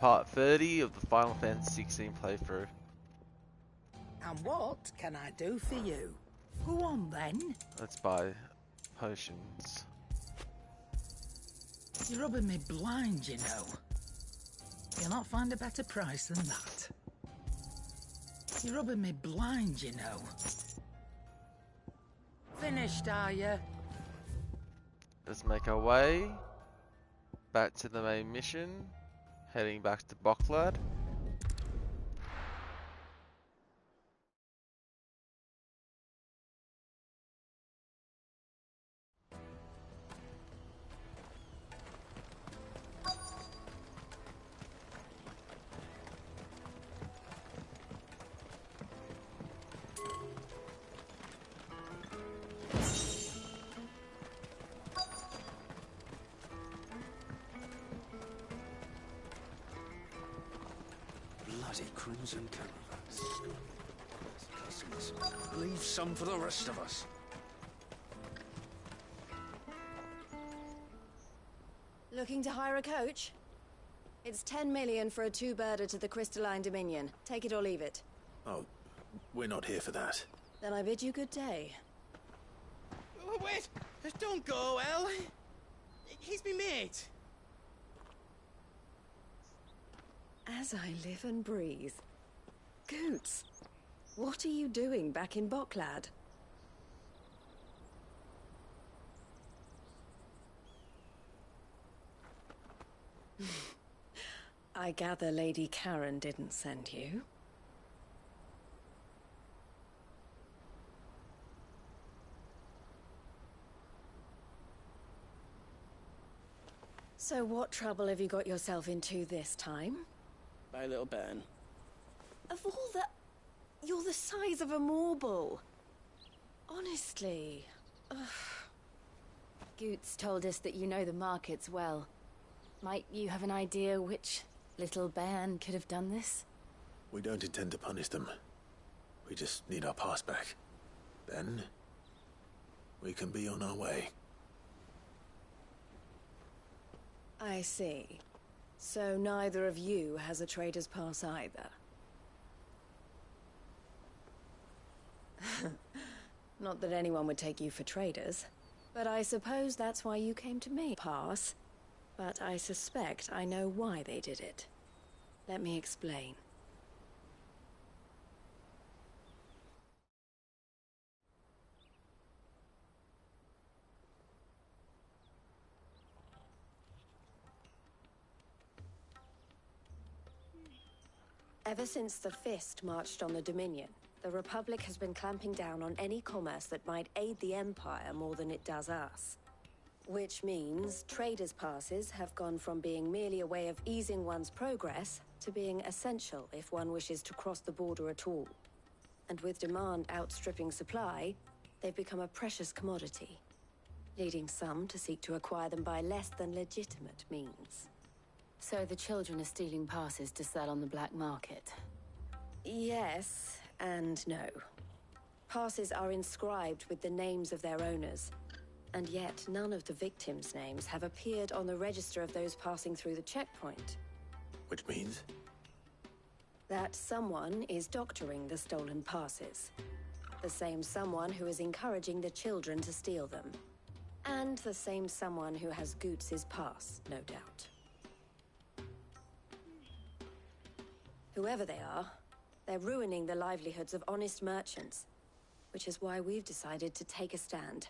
Part 30 of the Final Fantasy 16 playthrough. And what can I do for you? Go on then. Let's buy potions. You're rubbing me blind, you know. You'll not find a better price than that. You're rubbing me blind, you know. Finished, are you? Let's make our way back to the main mission. Heading back to Boklad. Bloody crimson caravans. Customers, leave some for the rest of us. Looking to hire a coach? It's 10 million for a two-birder to the Crystalline Dominion. Take it or leave it. Oh, we're not here for that. Then I bid you good day. Oh, wait! Don't go, El. He's me mate. As I live and breathe. Goots, what are you doing back in Boklad? I gather Lady Karen didn't send you. So what trouble have you got yourself into this time? By little Ben. Of all the... You're the size of a marble. Honestly. Ugh. Goots told us that you know the markets well. Might you have an idea which little bairn could have done this? We don't intend to punish them. We just need our pass back. Then, we can be on our way. I see. So neither of you has a trader's pass either. Not that anyone would take you for traders, but I suppose that's why you came to me. Pass. But I suspect I know why they did it. Let me explain. Ever since the Fist marched on the Dominion, the Republic has been clamping down on any commerce that might aid the Empire more than it does us. Which means traders' passes have gone from being merely a way of easing one's progress to being essential if one wishes to cross the border at all. And with demand outstripping supply, they've become a precious commodity, leading some to seek to acquire them by less than legitimate means. So the children are stealing passes to sell on the black market? Yes and no. Passes are inscribed with the names of their owners, and yet none of the victims' names have appeared on the register of those passing through the checkpoint. Which means? That someone is doctoring the stolen passes. The same someone who is encouraging the children to steal them. And the same someone who has Goots' pass, no doubt. Whoever they are, they're ruining the livelihoods of honest merchants, which is why we've decided to take a stand.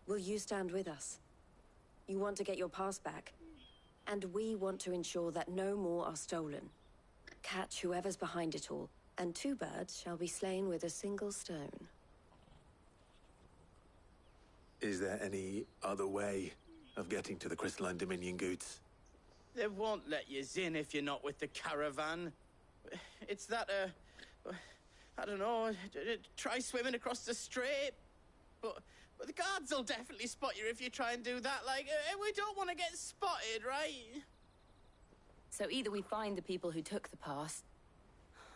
Will you stand with us? You want to get your pass back, and we want to ensure that no more are stolen. Catch whoever's behind it all, and two birds shall be slain with a single stone. Is there any other way of getting to the Crystalline Dominion, Goots? They won't let you in if you're not with the caravan. It's that, I don't know, try swimming across the strait. But the guards will definitely spot you if you try and do that. Like, we don't want to get spotted, right? So either we find the people who took the pass,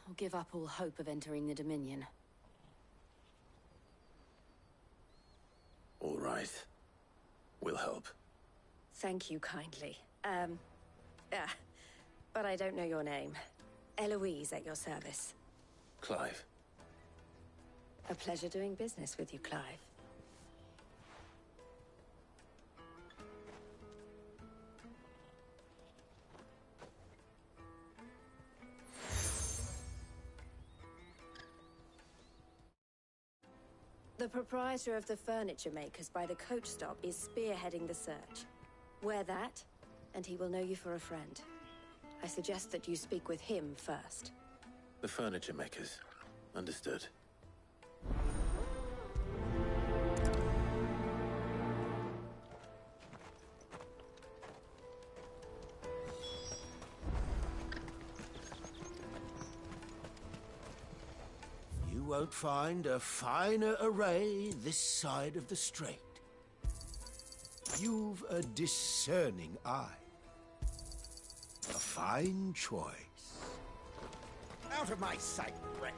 or give up all hope of entering the Dominion. All right. We'll help. Thank you kindly. Yeah, but I don't know your name. Eloise at your service. Clive. A pleasure doing business with you, Clive. The proprietor of the furniture makers by the coach stop is spearheading the search. Wear that, and he will know you for a friend. I suggest that you speak with him first. The furniture makers. Understood. You won't find a finer array this side of the strait. You've a discerning eye. A fine choice. Out of my sight, wretch!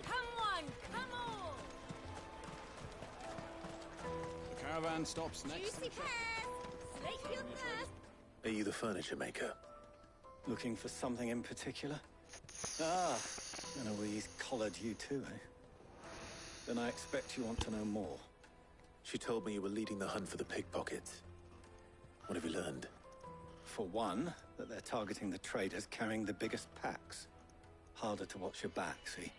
Come on, come on! The caravan stops next. Juicy pears! Slake your thirst! Are you the furniture maker? Looking for something in particular? Ah, Eloise collared you too, eh? Then I expect you want to know more. She told me you were leading the hunt for the pickpockets. What have you learned? For one, that they're targeting the traders carrying the biggest packs. Harder to watch your back, see?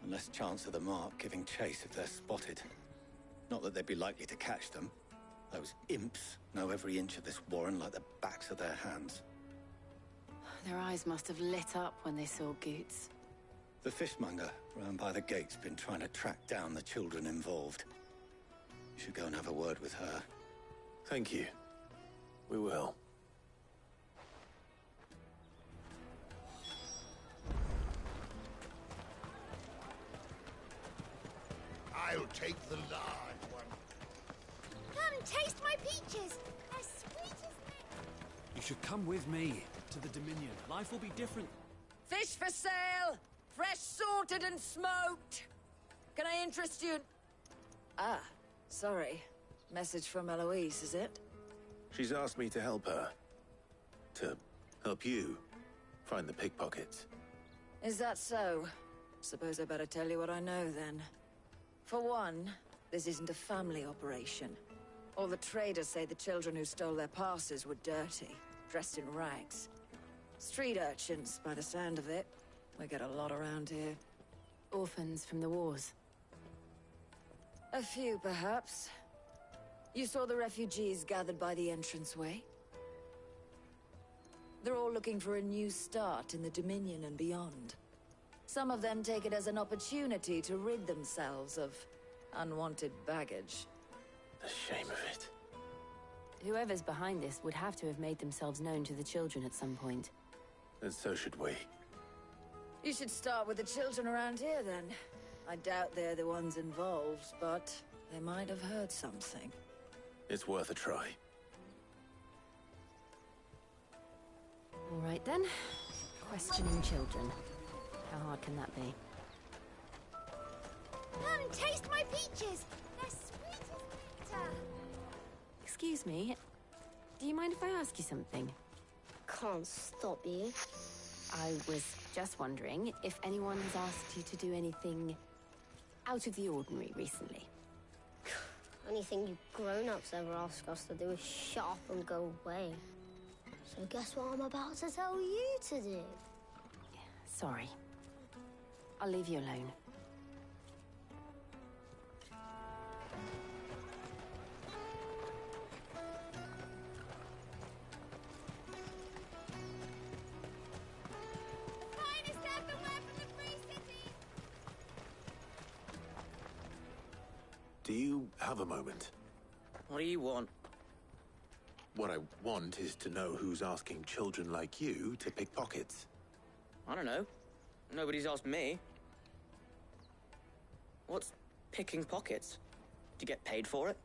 And less chance of the mark giving chase if they're spotted. Not that they'd be likely to catch them. Those imps know every inch of this warren like the backs of their hands. Their eyes must have lit up when they saw Goots. The fishmonger round by the gate's been trying to track down the children involved. You should go and have a word with her. Thank you. We will. I'll take the large one. Come, taste my peaches. They're sweet as milk. You should come with me to the Dominion. Life will be different. Fish for sale! Fresh sorted and smoked! Can I interest you in... Ah, sorry. Message from Eloise, is it? She's asked me to help her. To help you find the pickpockets. Is that so? Suppose I better tell you what I know, then. For one, this isn't a family operation. All the traders say the children who stole their passes were dirty, dressed in rags. Street urchins, by the sound of it. We get a lot around here. Orphans from the wars. A few, perhaps. You saw the refugees gathered by the entranceway? They're all looking for a new start in the Dominion and beyond. Some of them take it as an opportunity to rid themselves of unwanted baggage. The shame of it. Whoever's behind this would have to have made themselves known to the children at some point. And so should we. You should start with the children around here, then. I doubt they're the ones involved, but they might have heard something. It's worth a try. All right, then. Questioning children. How hard can that be? Come, taste my peaches. They're sweet as nectar. Excuse me. Do you mind if I ask you something? Can't stop you. I was just wondering if anyone has asked you to do anything out of the ordinary recently. Anything you grown-ups ever ask us to do is shut up and go away. So guess what I'm about to tell you to do? Sorry. I'll leave you alone. Finest everywhere from the Free City! Do you have a moment? What do you want? What I want is to know who's asking children like you to pick pockets. I don't know. Nobody's asked me. What's picking pockets? Do you get paid for it?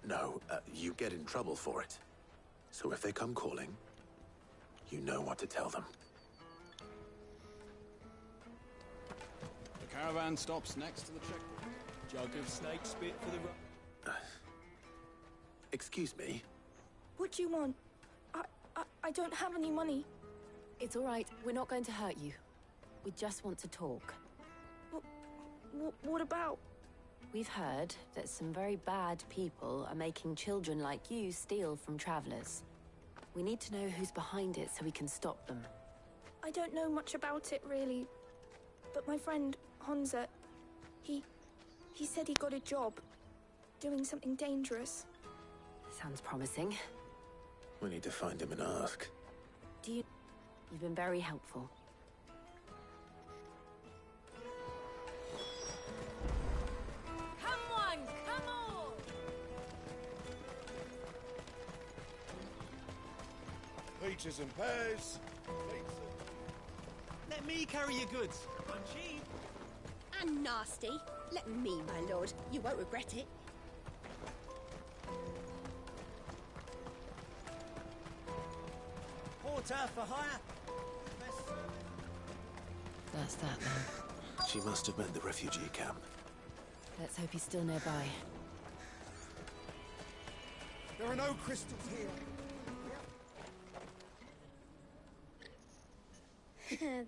No, you get in trouble for it. So if they come calling, you know what to tell them. The Caravan stops next to the checkpoint. Jug of snake spit for the Excuse me? What do you want? I don't have any money. It's all right. We're not going to hurt you. We just want to talk. What about? We've heard that some very bad people are making children like you steal from travelers. We need to know who's behind it so we can stop them. I don't know much about it, really. But my friend, Hansa, he said he got a job. Doing something dangerous. Sounds promising. We need to find him and ask. You've been very helpful. Come on, come on! Peaches and pears. Let me carry your goods. I'm cheap. And nasty. Let me, my lord. You won't regret it. Porter for hire. That's that then. She must have meant the refugee camp. Let's hope he's still nearby. There are no crystals here.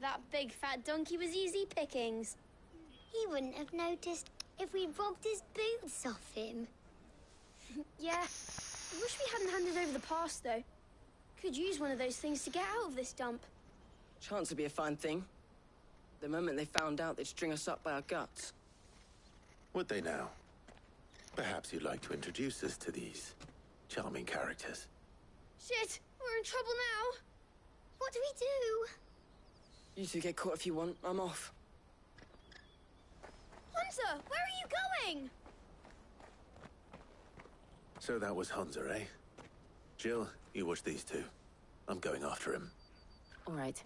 That big fat donkey was easy pickings. He wouldn't have noticed if we robbed his boots off him. Yeah. I wish we hadn't handed over the pass, though. Could use one of those things to get out of this dump. Chance would be a fine thing. The moment they found out, they'd string us up by our guts. Would they now? Perhaps you'd like to introduce us to these charming characters. Shit! We're in trouble now! What do we do? You two get caught if you want. I'm off. Hunter, where are you going? So that was Hansa, eh? Jill, you watch these two. I'm going after him. All right.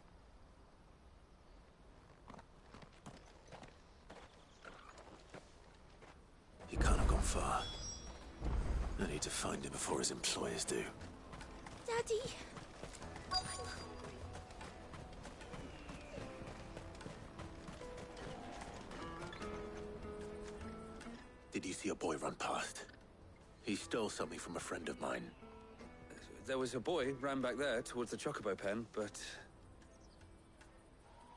He can't have gone far. I need to find him before his employers do. Daddy! Did you see a boy run past? He stole something from a friend of mine. There was a boy ran back there towards the chocobo pen, but...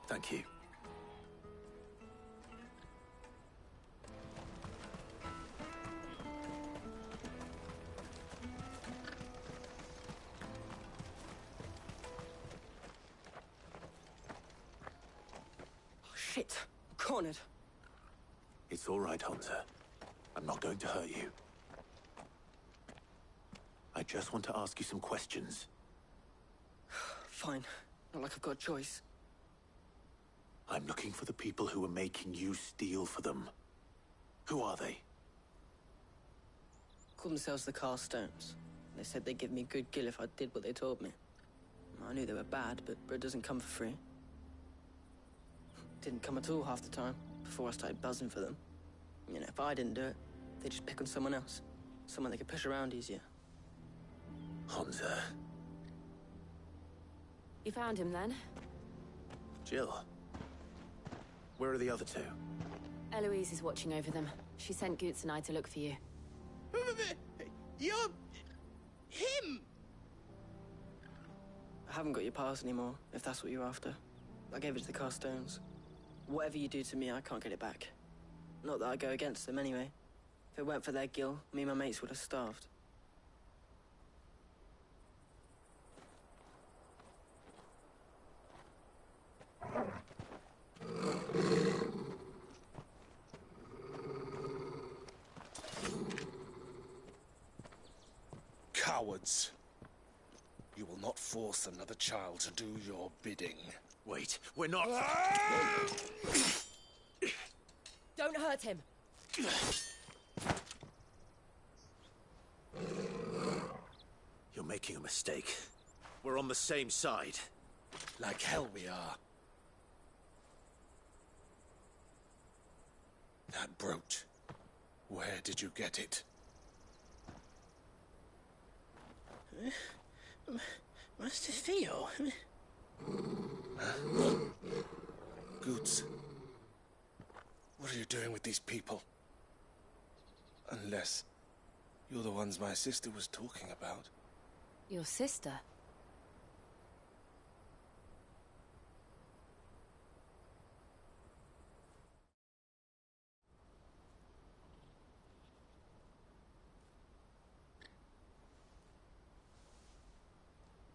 Thank you. Oh, shit. Cornered. It's all right, Hansa. I'm not going to hurt you. I just want to ask you some questions. Fine. Not like I've got a choice. I'm looking for the people who are making you steal for them. Who are they? Call themselves the Carstones. They said they'd give me good gill if I did what they told me. I knew they were bad, but bread doesn't come for free. Didn't come at all half the time, before I started buzzing for them. You know, if I didn't do it, they'd just pick on someone else. Someone they could push around easier. Hansa. You found him then? Jill. Where are the other two? Eloise is watching over them. She sent Goots and I to look for you. You're... him! I haven't got your pass anymore, if that's what you're after. I gave it to the Carstones. Whatever you do to me, I can't get it back. Not that I go against them anyway. If it weren't for their gill, me and my mates would have starved. Cowards. You will not force another child to do your bidding. Wait, we're not... Don't hurt him. You're making a mistake. We're on the same side. Like hell we are. That brooch. Where did you get it? Master Theo? Goots. What are you doing with these people? Unless you're the ones my sister was talking about. Your sister?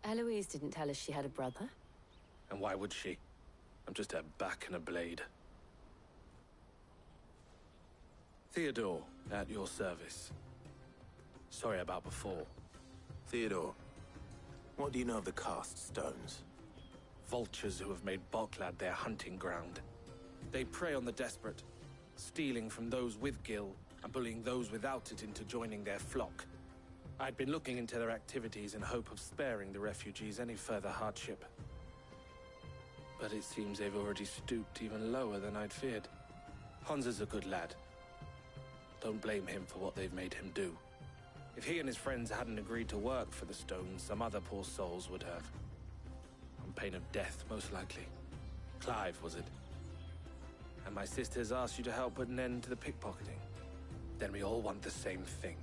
Eloise didn't tell us she had a brother. And why would she? I'm just her back and a blade. Theodore, at your service. Sorry about before. Theodore, what do you know of the cast stones? Vultures who have made Boklad their hunting ground. They prey on the desperate, stealing from those with Gil and bullying those without it into joining their flock. I'd been looking into their activities in hope of sparing the refugees any further hardship. But it seems they've already stooped even lower than I'd feared. Hansa's a good lad. Don't blame him for what they've made him do. If he and his friends hadn't agreed to work for the stones, some other poor souls would have. On pain of death, most likely. Clive, was it? And my sisters asked you to help put an end to the pickpocketing. Then we all want the same thing.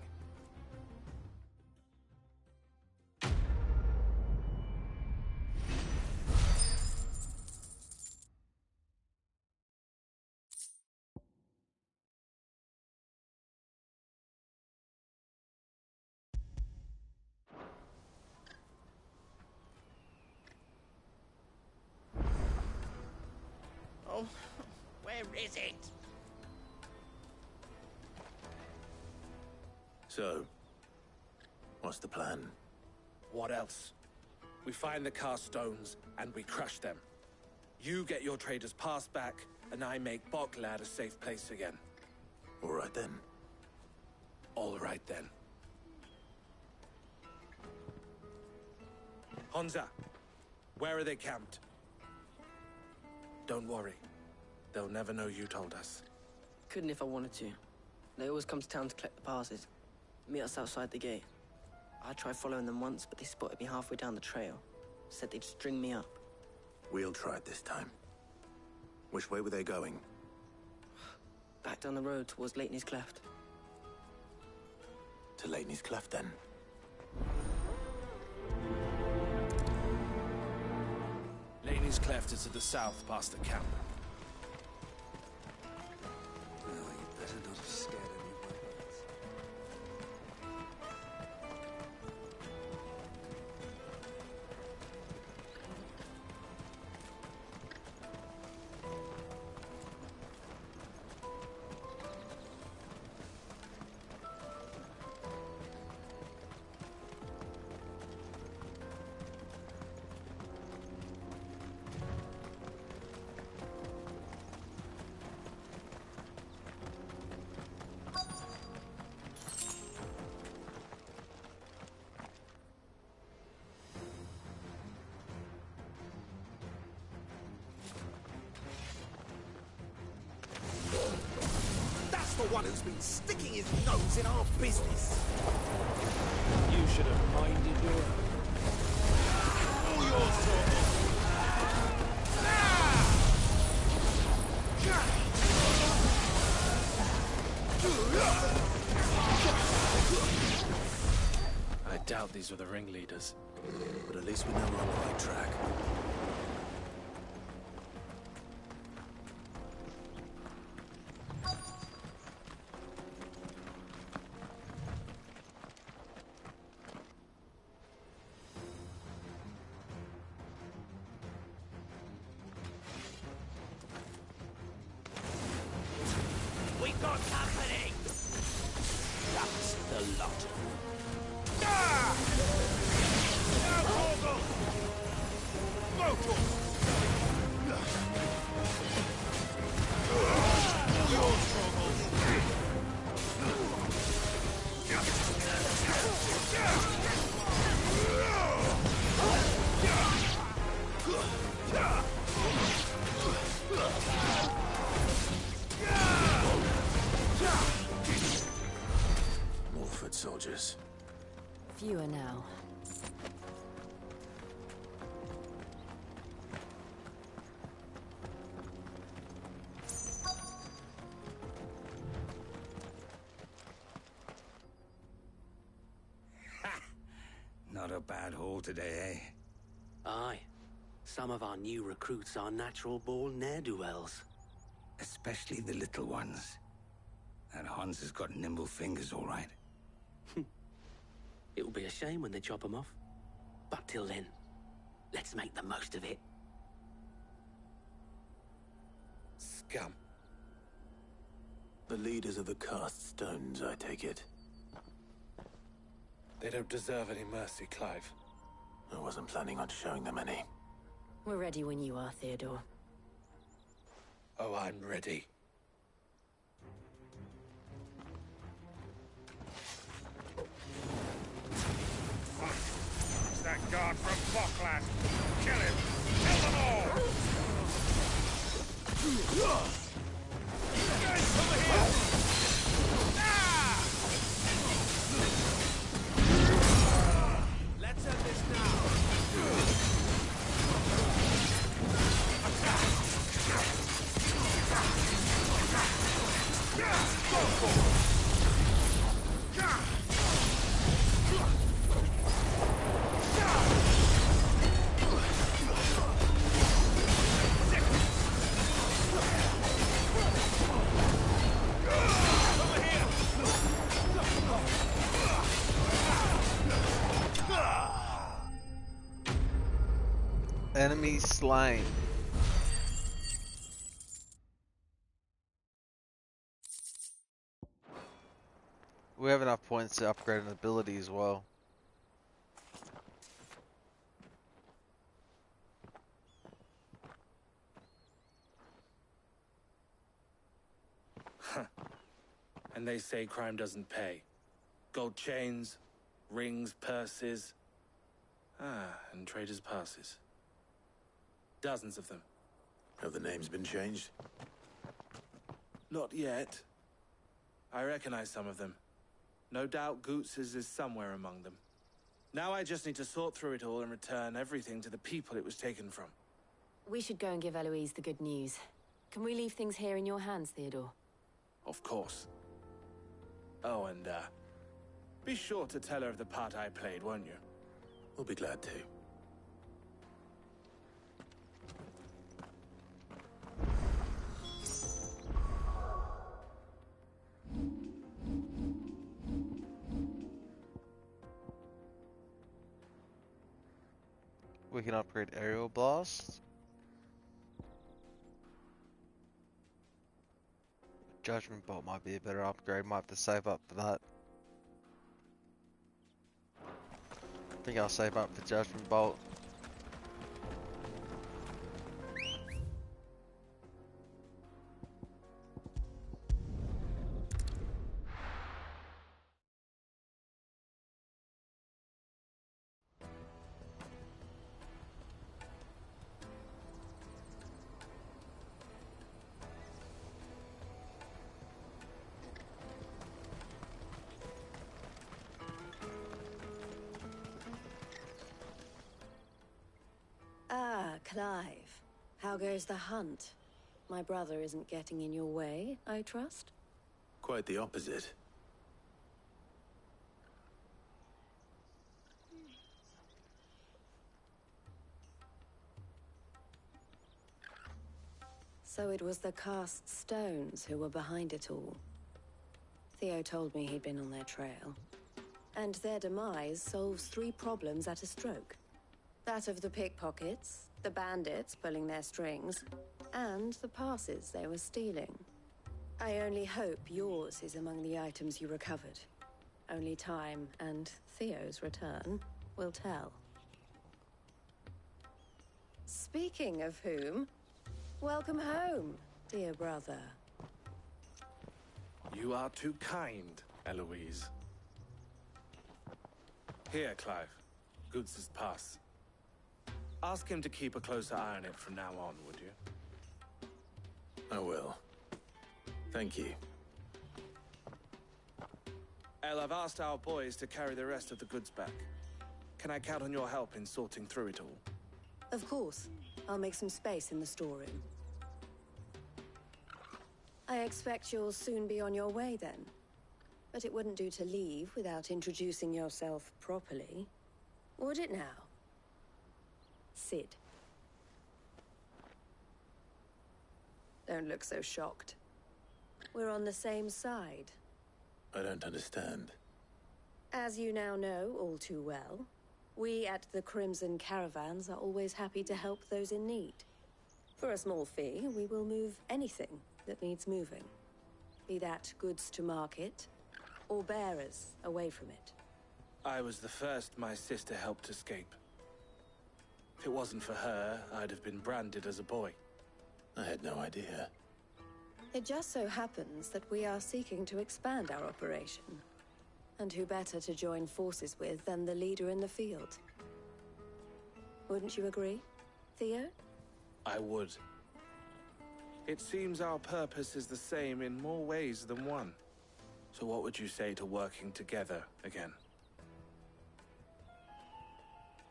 Oh, where is it? So, what's the plan? What else? We find the cast stones, and we crush them. You get your trader's pass back, and I make Boklad a safe place again. All right then. All right then. Hansa, where are they camped? Don't worry. They'll never know you told us. Couldn't if I wanted to. They always come to town to collect the passes. Meet us outside the gate. I tried following them once, but they spotted me halfway down the trail. Said they'd string me up. We'll try it this time. Which way were they going? Back down the road towards Leitney's Cleft. To Leitney's Cleft, then. Leitney's Cleft is to the south, past the camp. No, you better not have scared anyone. The one who's been sticking his nose in our business. You should have minded your own. All yours, I doubt these were the ringleaders. But at least we know we're on the right track. We got company! That's the lot. More foot soldiers. Fewer now. bad haul today, eh? Aye. Some of our new recruits are natural-born ne'er-do-wells. Especially the little ones. That Hans has got nimble fingers, all right. It'll be a shame when they chop them off. But till then, let's make the most of it. Scum. The leaders of the cast stones, I take it. They don't deserve any mercy, Clive. I wasn't planning on showing them any. We're ready when you are, Theodore. Oh, I'm ready. It's that guard from Bockland. Kill him! Kill them all! Guys, over here! Let's end this now. Enemy slain. We have enough points to upgrade an ability as well. And they say crime doesn't pay. Gold chains, rings, purses. And traders' passes. Dozens of them. Have the names been changed? Not yet. I recognize some of them. No doubt Goots's is somewhere among them. Now I just need to sort through it all and return everything to the people it was taken from. We should go and give Eloise the good news. Can we leave things here in your hands, Theodore? Of course. Oh, and, be sure to tell her of the part I played, won't you? We'll be glad to. We can upgrade aerial blast. Judgment bolt might be a better upgrade. Might have to save up for that. I think I'll save up for judgment bolt. Clive, how goes the hunt? My brother isn't getting in your way, I trust? Quite the opposite. So it was the cast stones who were behind it all. Theo told me he'd been on their trail. And their demise solves 3 problems at a stroke. That of the pickpockets, the bandits pulling their strings, and the passes they were stealing. I only hope yours is among the items you recovered. Only time and Theo's return will tell. Speaking of whom, welcome home, dear brother. You are too kind, Eloise. Here, Clive. Goots's pass. Ask him to keep a closer eye on it from now on, would you? I will. Thank you. El, I've asked our boys to carry the rest of the goods back. Can I count on your help in sorting through it all? Of course. I'll make some space in the storeroom. I expect you'll soon be on your way then. But it wouldn't do to leave without introducing yourself properly. Would it now? Sid. Don't look so shocked. We're on the same side. I don't understand. As you now know all too well, we at the Crimson Caravans are always happy to help those in need. For a small fee, we will move anything that needs moving. Be that goods to market, or bearers away from it. I was the first my sister helped escape. If it wasn't for her, I'd have been branded as a boy. I had no idea. It just so happens that we are seeking to expand our operation. And who better to join forces with than the leader in the field? Wouldn't you agree, Theo? I would. It seems our purpose is the same in more ways than one. So what would you say to working together again?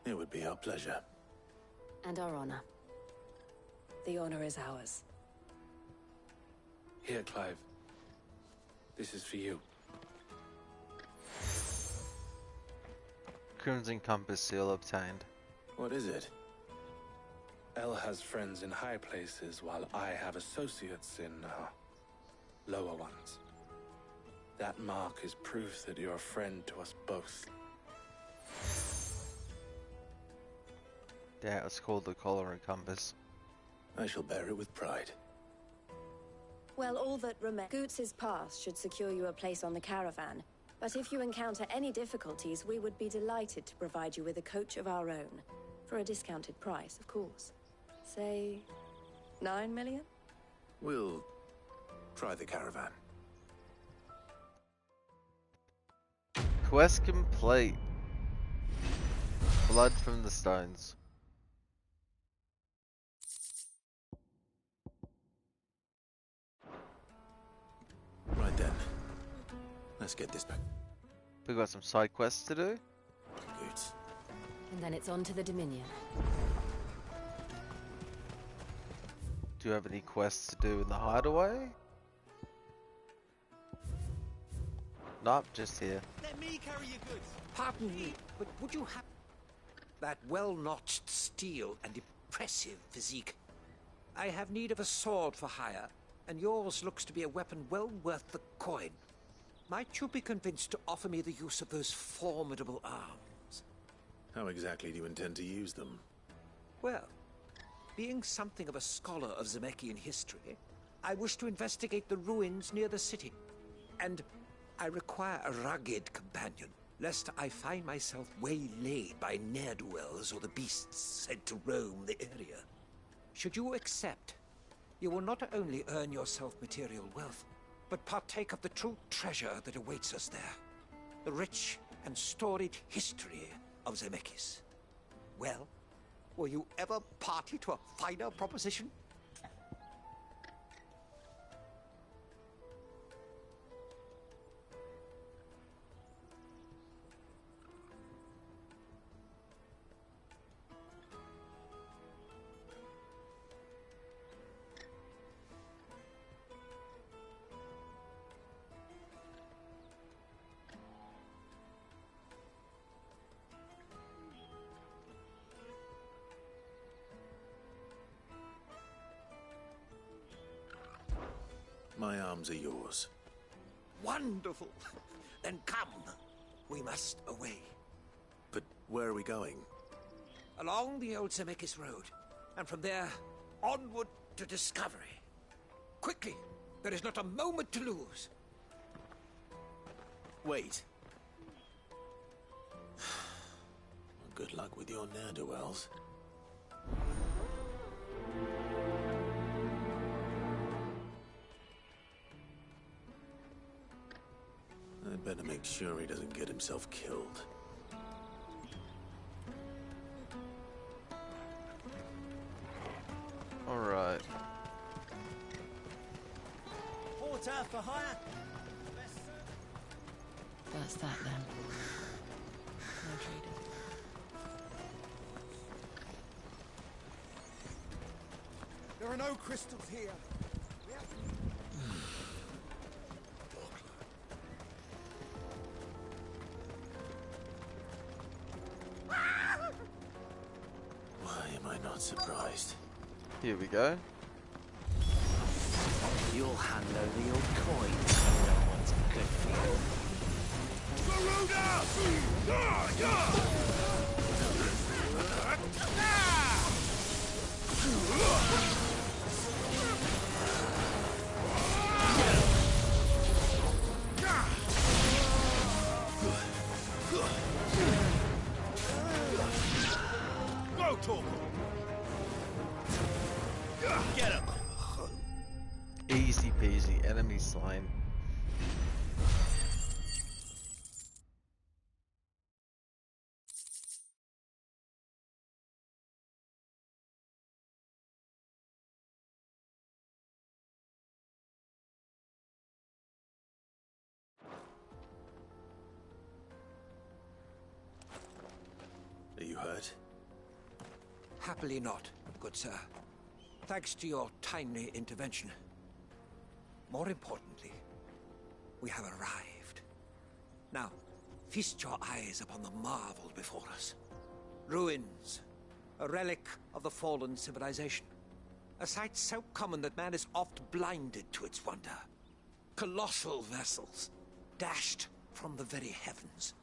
It would be our pleasure. And our honor. The honor is ours. Here, Clive. This is for you. Crimson Compass seal obtained. What is it? Elle has friends in high places, while I have associates in, lower ones. That mark is proof that you're a friend to us both. Yeah, it's called the collar and compass. I shall bear it with pride. Well, all that remains. Goots' pass should secure you a place on the caravan. But if you encounter any difficulties, we would be delighted to provide you with a coach of our own. For a discounted price, of course. Say, 9 million? We'll try the caravan. Quest complete. Blood from the stones. Right then. Let's get this back. We've got some side quests to do. Good. And then it's on to the Dominion. Do you have any quests to do in the hideaway? Nope, just here. Let me carry your goods. Pardon me, but would you have that well-notched steel and impressive physique? I have need of a sword for hire, and yours looks to be a weapon well worth the coin. Might you be convinced to offer me the use of those formidable arms? How exactly do you intend to use them? Well, being something of a scholar of Zemeckis history, I wish to investigate the ruins near the city. And I require a rugged companion, lest I find myself waylaid by ne'er-do-wells or the beasts sent to roam the area. Should you accept, you will not only earn yourself material wealth, but partake of the true treasure that awaits us there. The rich and storied history of Zemeckis. Well, were you ever party to a finer proposition? My arms are yours. Wonderful! Then come. We must away. But where are we going? Along the old Zemeckis Road, and from there, onward to discovery. Quickly! There is not a moment to lose. Wait. Good luck with your ne'er-do-wells. I'd better make sure he doesn't get himself killed. Alright. Water for hire. That's that then. No traders. There are no crystals here. surprised. Here we go. You'll hand over your coins when no one's good for you. Go, Torkel! Get him! Easy peasy, enemy slain. Are you hurt? Happily not, good sir. Thanks to your timely intervention. More importantly, we have arrived. Now, feast your eyes upon the marvel before us. Ruins, a relic of the fallen civilization. A sight so common that man is oft blinded to its wonder. Colossal vessels, dashed from the very heavens.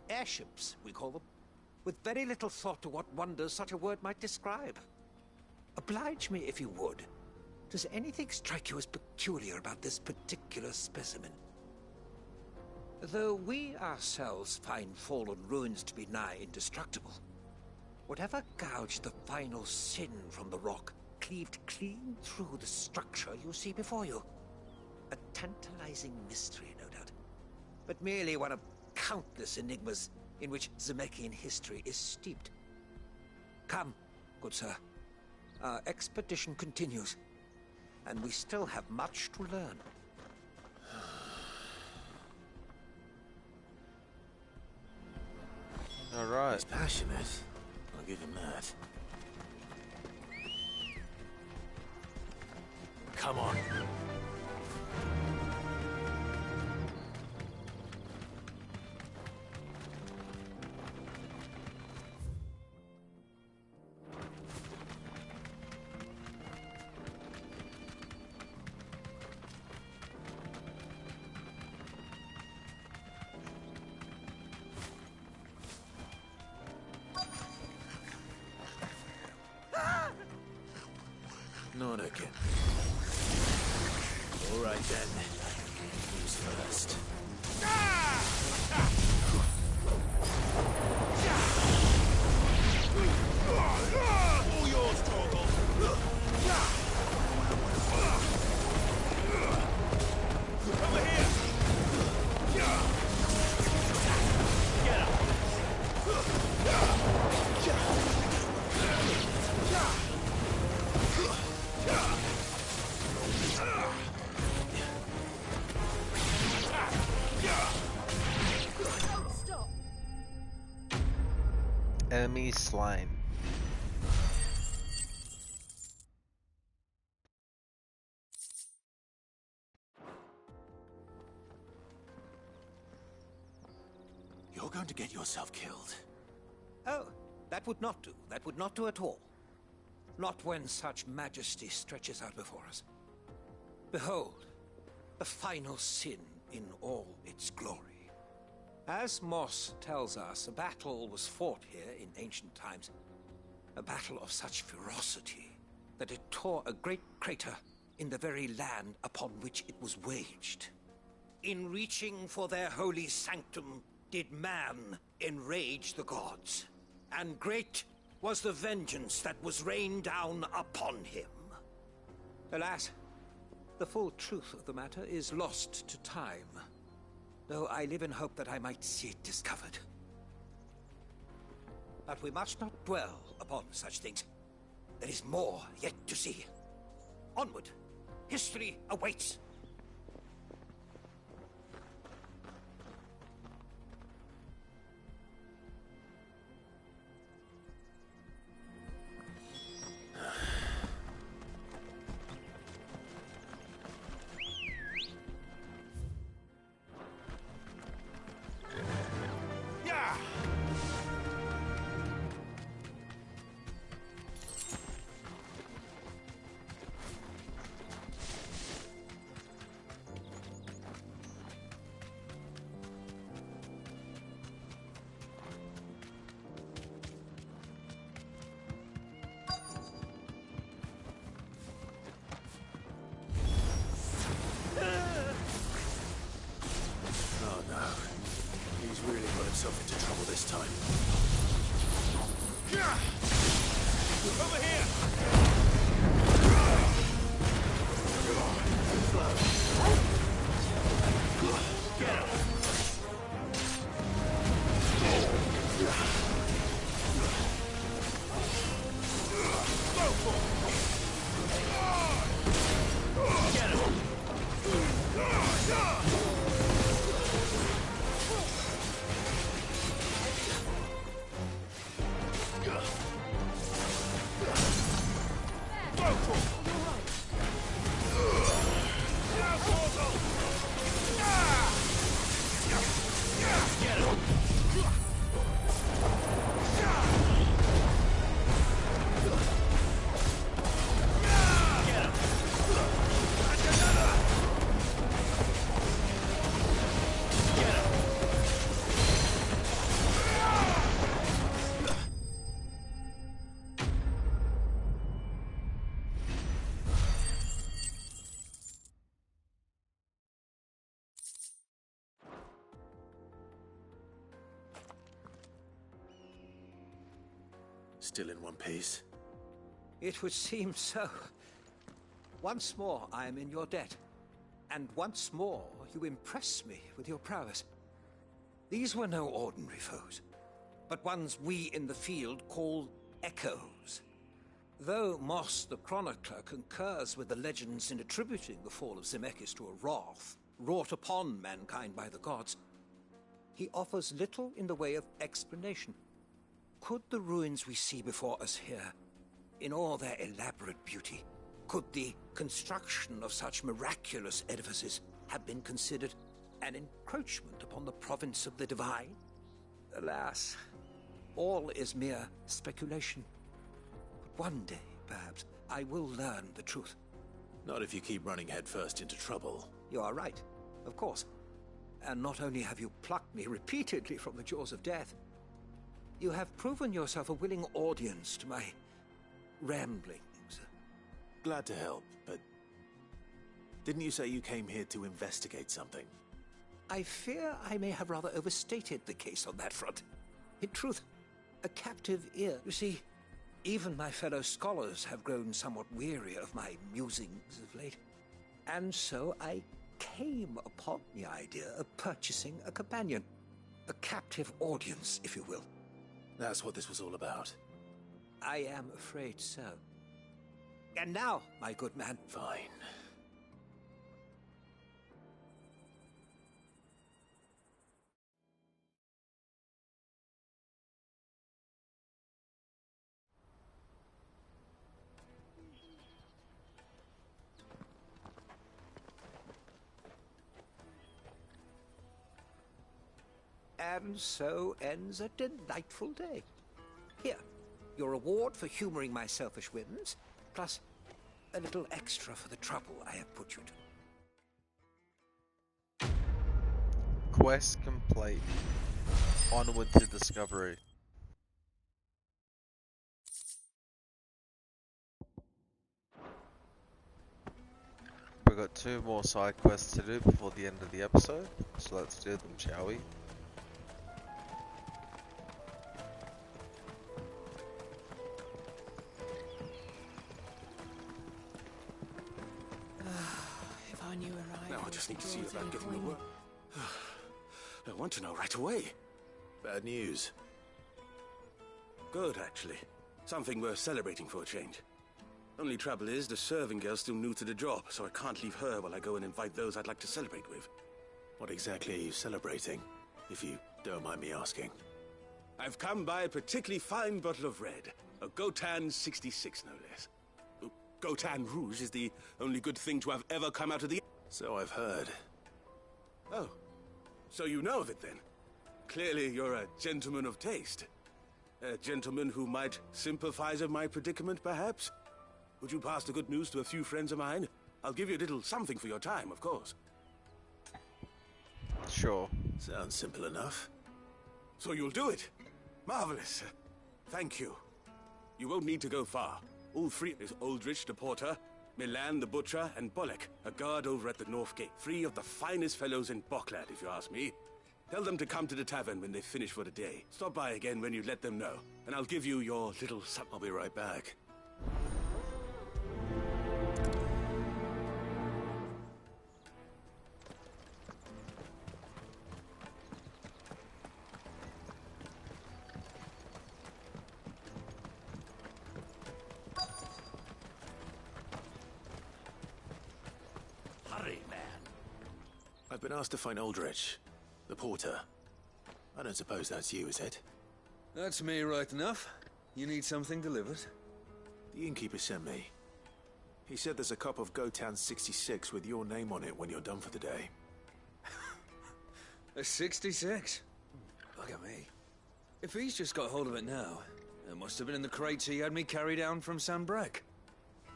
Airships, we call them, with very little thought to what wonders such a word might describe. Oblige me if you would. Does anything strike you as peculiar about this particular specimen? Though we ourselves find fallen ruins to be nigh indestructible, whatever gouged the final sin from the rock cleaved clean through the structure you see before you. A tantalizing mystery, no doubt, but merely one of countless enigmas in which Zemeckis history is steeped. Come, good sir. Our expedition continues, and we still have much to learn. All right. He's passionate. I'll give him that. Come on. Not again. All right then. Who's first? All yours, Torkel! Over here! Get up! Stop! Enemy slain. You're going to get yourself killed. Oh, that would not do. That would not do at all. Not when such majesty stretches out before us. Behold, the final sin in all its glory. As Moss tells us, a battle was fought here in ancient times. A battle of such ferocity that it tore a great crater in the very land upon which it was waged. In reaching for their holy sanctum, did man enrage the gods. And great was the vengeance that was rained down upon him. Alas, the full truth of the matter is lost to time, though I live in hope that I might see it discovered. But we must not dwell upon such things. There is more yet to see. Onward! History awaits! yourself into trouble this time. Over here! Get him! Go for it! Get him! Still in one piece? It would seem so. Once more I am in your debt. And once more you impress me with your prowess. These were no ordinary foes, but ones we in the field call echoes. Though Moss the Chronicler concurs with the legends in attributing the fall of Zemeckis to a wrath wrought upon mankind by the gods, he offers little in the way of explanation. Could the ruins we see before us here, in all their elaborate beauty, could the construction of such miraculous edifices have been considered an encroachment upon the province of the divine? Alas, all is mere speculation. But one day, perhaps, I will learn the truth. Not if you keep running headfirst into trouble. You are right, of course. And not only have you plucked me repeatedly from the jaws of death, you have proven yourself a willing audience to my ramblings. Glad to help, but didn't you say you came here to investigate something? I fear I may have rather overstated the case on that front. In truth, a captive ear. You see, even my fellow scholars have grown somewhat weary of my musings of late. And so I came upon the idea of purchasing a companion. A captive audience, if you will. That's what this was all about. I am afraid so. And now, my good man. Fine. And so ends a delightful day. Here, your reward for humoring my selfish whims, plus a little extra for the trouble I have put you to. Quest complete. Onward to discovery. We've got 2 more side quests to do before the end of the episode, so let's do them, shall we? If I knew where I Now I just need to see was about getting the going. work. I want to know right away. Bad news. Good, actually. Something worth celebrating for a change. Only trouble is, the serving girl's still new to the job, so I can't leave her while I go and invite those I'd like to celebrate with. What exactly are you celebrating, if you don't mind me asking? I've come by a particularly fine bottle of red. A Gotan 66, no less. Gotan Rouge is the only good thing to have ever come out of the... So I've heard. Oh. So you know of it, then? Clearly you're a gentleman of taste. A gentleman who might sympathize with my predicament, perhaps? Would you pass the good news to a few friends of mine? I'll give you a little something for your time, of course. Sure. Sounds simple enough. So you'll do it? Marvelous. Thank you. You won't need to go far. All 3 is Aldrich the porter, Milan the butcher, and Bollock, a guard over at the North Gate. 3 of the finest fellows in Boklad, if you ask me. Tell them to come to the tavern when they finish for the day. Stop by again when you let them know, and I'll give you your little something. I'll be right back. Hurry, man. I've been asked to find Aldrich, the porter. I don't suppose that's you, is it? That's me right enough. You need something delivered? The innkeeper sent me. He said there's a cup of Gotown 66 with your name on it when you're done for the day. A 66? Look at me. If he's just got hold of it now, it must have been in the crates he had me carry down from Sanbrek.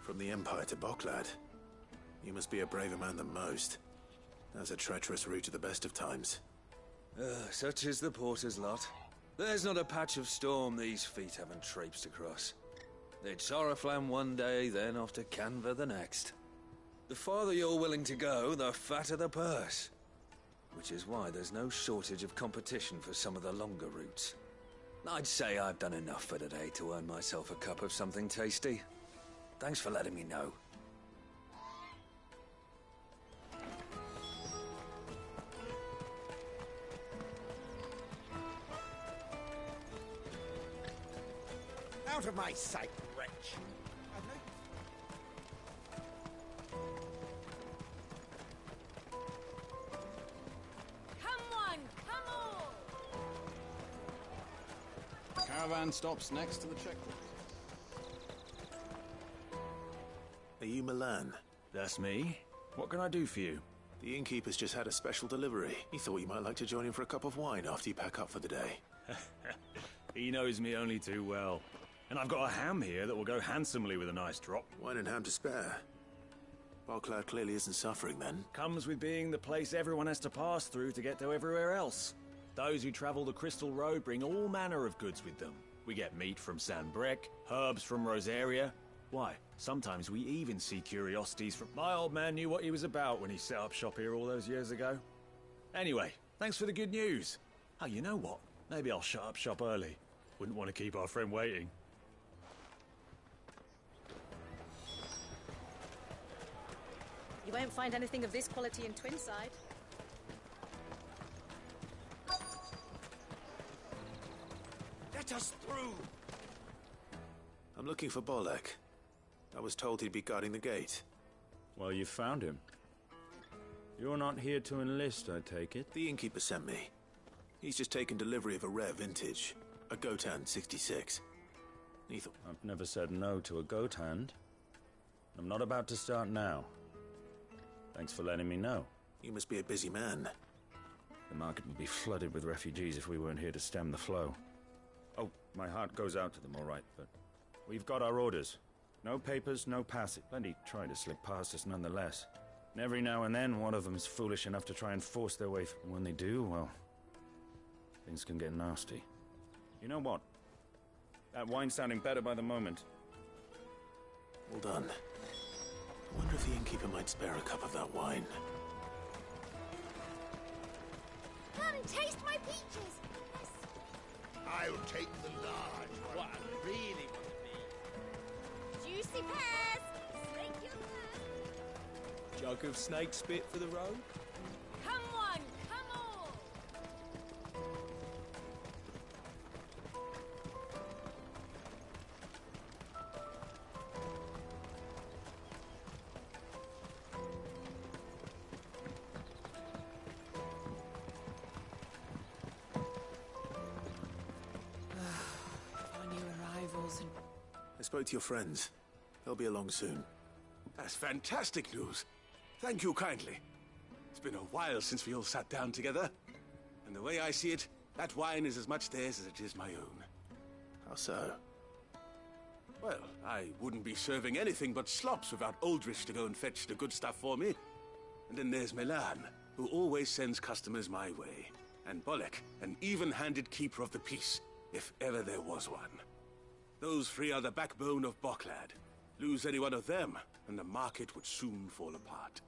From the Empire to Boklad. You must be a braver man than most. That's a treacherous route to the best of times. Such is the porter's lot. There's not a patch of storm these feet haven't traipsed across. It's Oriflamme one day, then off to Canva the next. The farther you're willing to go, the fatter the purse. Which is why there's no shortage of competition for some of the longer routes. I'd say I've done enough for today to earn myself a cup of something tasty. Thanks for letting me know. Out of my sight, wretch. Come on, come on! Caravan stops next to the checkpoint. Are you Milan? That's me. What can I do for you? The innkeeper's just had a special delivery. He thought you might like to join him for a cup of wine after you pack up for the day. He knows me only too well. And I've got a ham here that will go handsomely with a nice drop. Wine and ham to spare. Boklad clearly isn't suffering then. Comes with being the place everyone has to pass through to get to everywhere else. Those who travel the Crystal Road bring all manner of goods with them. We get meat from Sanbrek, herbs from Rosaria. Why, sometimes we even see curiosities from... My old man knew what he was about when he set up shop here all those years ago. Anyway, thanks for the good news. Oh, you know what? Maybe I'll shut up shop early. Wouldn't want to keep our friend waiting. You won't find anything of this quality in Twinside. Let us through! I'm looking for Bolek. I was told he'd be guarding the gate. Well, you found him. You're not here to enlist, I take it? The innkeeper sent me. He's just taken delivery of a rare vintage. A Gotown 66. I've never said no to a goat hand. I'm not about to start now. Thanks for letting me know. You must be a busy man. The market would be flooded with refugees if we weren't here to stem the flow. Oh, my heart goes out to them, all right, but we've got our orders. No papers, no passage. Plenty try to slip past us nonetheless. And every now and then, one of them's foolish enough to try and force their way through. When they do, well, things can get nasty. You know what? That wine's sounding better by the moment. Well done. I wonder if the innkeeper might spare a cup of that wine. Come taste my peaches! I'll take the large one. What I really want to be. Juicy pears! Slake your thirst! Jug of snake spit for the road? Come on, come on! I spoke to your friends. They'll be along soon. That's fantastic news. Thank you kindly. It's been a while since we all sat down together. And the way I see it, that wine is as much theirs as it is my own. How so? Well, I wouldn't be serving anything but slops without Aldrich to go and fetch the good stuff for me. And then there's Milan, who always sends customers my way. And Bolek, an even-handed keeper of the peace, if ever there was one. Those three are the backbone of Boklad. Lose any one of them, and the market would soon fall apart.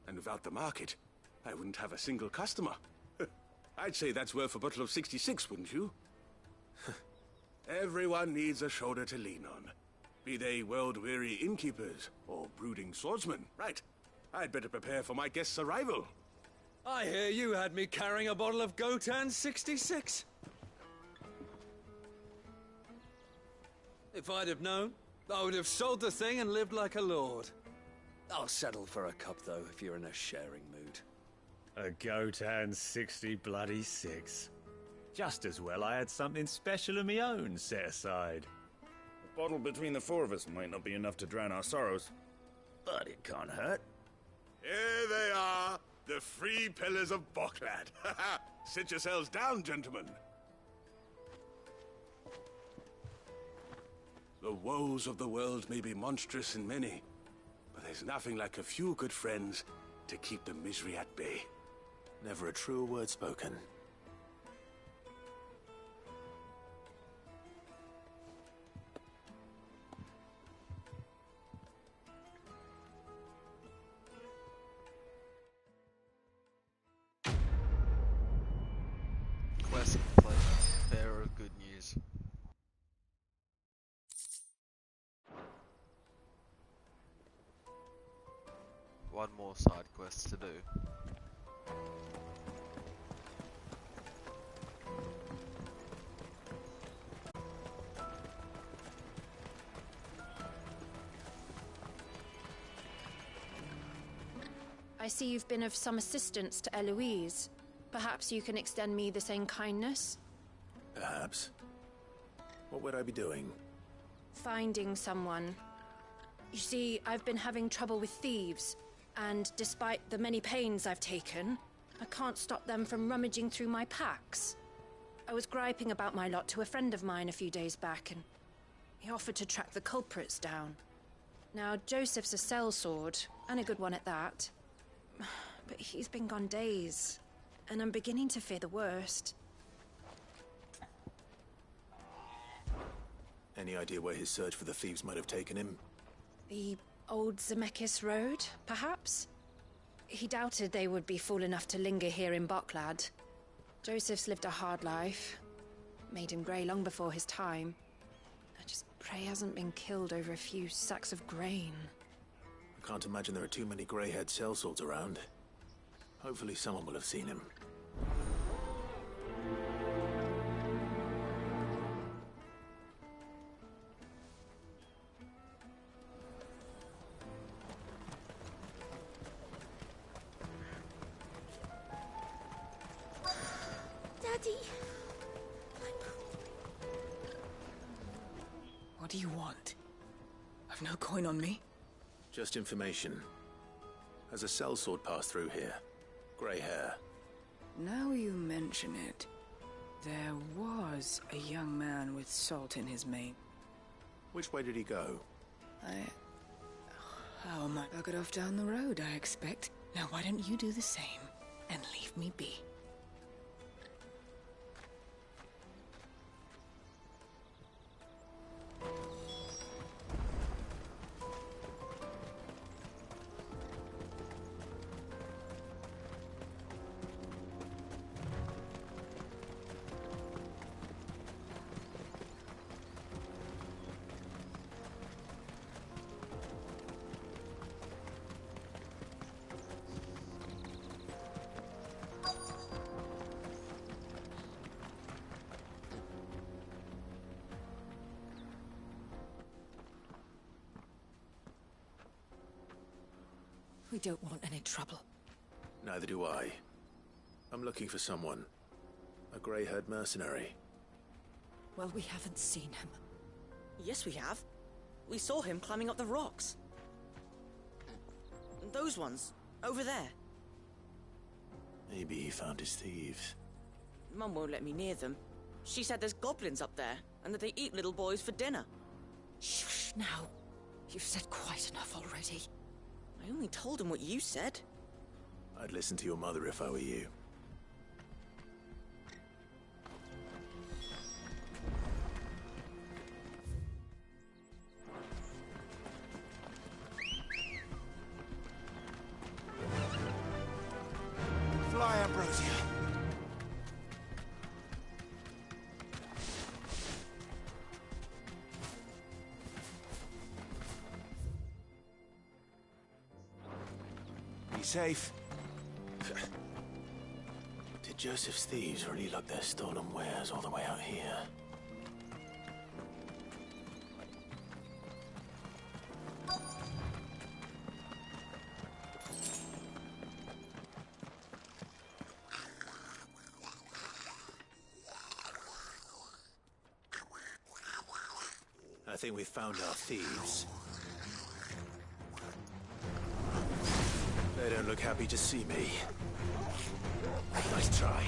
And without the market, I wouldn't have a single customer. I'd say that's worth a bottle of 66, wouldn't you? Everyone needs a shoulder to lean on. Be they world-weary innkeepers or brooding swordsmen. Right. I'd better prepare for my guest's arrival. I hear you had me carrying a bottle of Gotan 66. If I'd have known, I would have sold the thing and lived like a lord. I'll settle for a cup, though, if you're in a sharing mood. A Gotan 60 Just as well I had something special of my own set aside. A bottle between the four of us might not be enough to drown our sorrows, but it can't hurt. Here they are, the free pillars of Boklad. Sit yourselves down, gentlemen. The woes of the world may be monstrous and many, but there's nothing like a few good friends to keep the misery at bay. Never a truer word spoken. Quest complete. Bearer of good news. One more side quest to do. I see you've been of some assistance to Eloise. Perhaps you can extend me the same kindness? Perhaps. What would I be doing? Finding someone. You see, I've been having trouble with thieves, and despite the many pains I've taken, I can't stop them from rummaging through my packs. I was griping about my lot to a friend of mine a few days back, and he offered to track the culprits down. Now, Joseph's a sellsword, and a good one at that. But he's been gone days, and I'm beginning to fear the worst. Any idea where his search for the thieves might have taken him? The old Zemeckis Road, perhaps? He doubted they would be fool enough to linger here in Boklad. Joseph's lived a hard life. Made him grey long before his time. I just pray he hasn't been killed over a few sacks of grain. I can't imagine there are too many grey-haired sellswords around. Hopefully someone will have seen him. Daddy! What do you want? I've no coin on me. Just information. Has a sellsword passed through here? Grey hair. Now you mention it, there was a young man with salt in his mane. Which way did he go? Oh, my buggered off down the road, I expect. Now why don't you do the same and leave me be? We don't want any trouble. Neither do I. I'm looking for someone. A grey-haired mercenary. Well, we haven't seen him. Yes, we have. We saw him climbing up the rocks. Those ones, over there. Maybe he found his thieves. Mum won't let me near them. She said there's goblins up there, and that they eat little boys for dinner. Shush now. You've said quite enough already. I only told him what you said. I'd listen to your mother if I were you. Fly, Ambrosia. safe. Did Joseph's thieves really lug their stolen wares all the way out here? I think we've found our thieves. They don't look happy to see me. Nice try.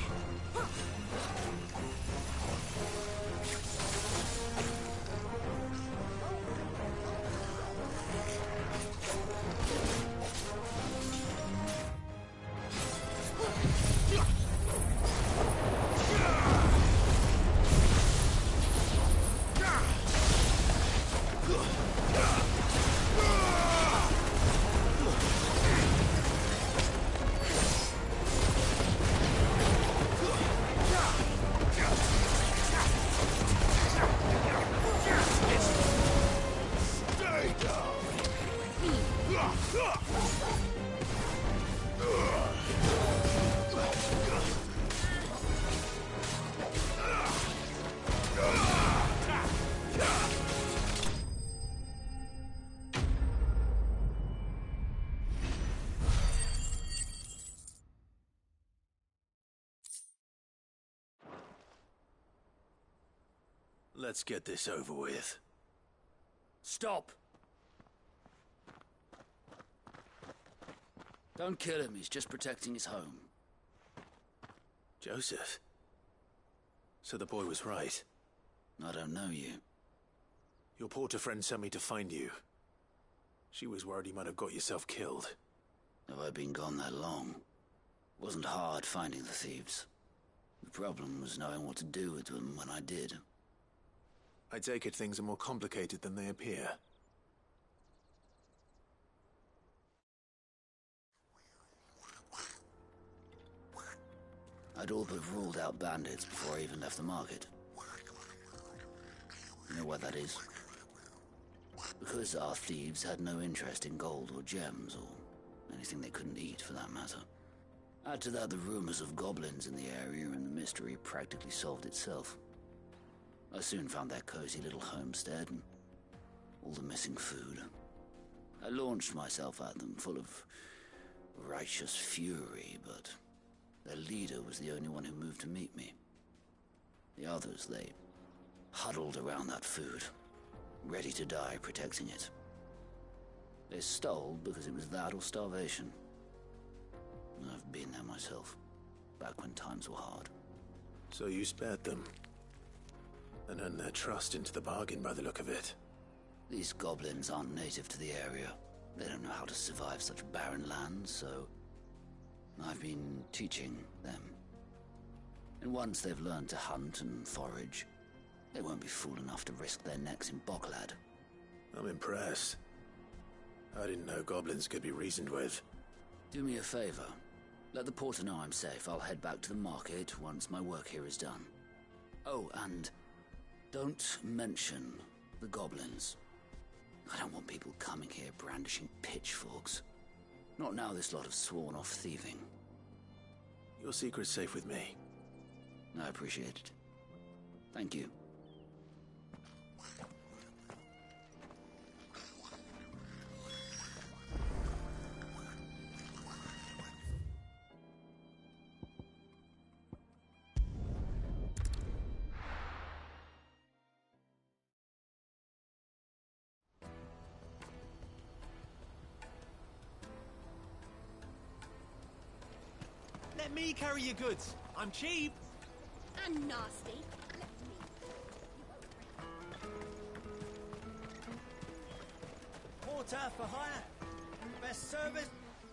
Let's get this over with. Stop! Don't kill him, he's just protecting his home. Joseph? So the boy was right. I don't know you. Your porter friend sent me to find you. She was worried you might have got yourself killed. Have I been gone that long? It wasn't hard finding the thieves. The problem was knowing what to do with them when I did. I take it things are more complicated than they appear. I'd all but ruled out bandits before I even left the market. You know why that is? Because our thieves had no interest in gold or gems, or anything they couldn't eat for that matter. Add to that the rumors of goblins in the area, and the mystery practically solved itself. I soon found their cozy little homestead and all the missing food. I launched myself at them, full of righteous fury, but their leader was the only one who moved to meet me. The others, they huddled around that food, ready to die protecting it. They stole because it was that or starvation. I've been there myself, back when times were hard. So you spared them? And earned their trust into the bargain by the look of it. These goblins aren't native to the area. They don't know how to survive such barren lands, so I've been teaching them. And once they've learned to hunt and forage, they won't be fool enough to risk their necks in Bocklad. I'm impressed. I didn't know goblins could be reasoned with. Do me a favor. Let the porter know I'm safe. I'll head back to the market once my work here is done. Oh, and don't mention the goblins. I don't want people coming here brandishing pitchforks. Not now this lot have sworn off thieving. Your secret's safe with me. I appreciate it. Thank you. Let me carry your goods. I'm cheap. And nasty. Porter for hire. Best service.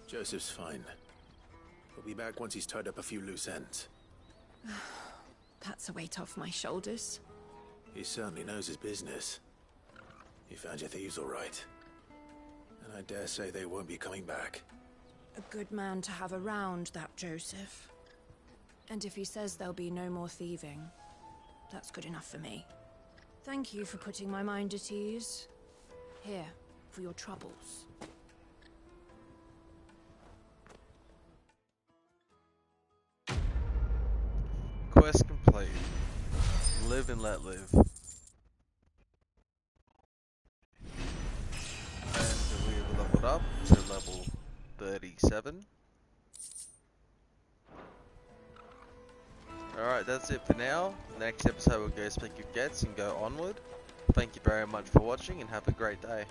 Joseph's fine. He'll be back once he's tied up a few loose ends. That's a weight off my shoulders. He certainly knows his business. He found your thieves all right. And I dare say they won't be coming back. A good man to have around, that Joseph. And if he says there'll be no more thieving, that's good enough for me. Thank you for putting my mind at ease. Here, for your troubles. quest complete. Live and let live. And we leveled up to level 37. Alright, that's it for now. Next episode we'll go speak with Getz and go onward. Thank you very much for watching and have a great day.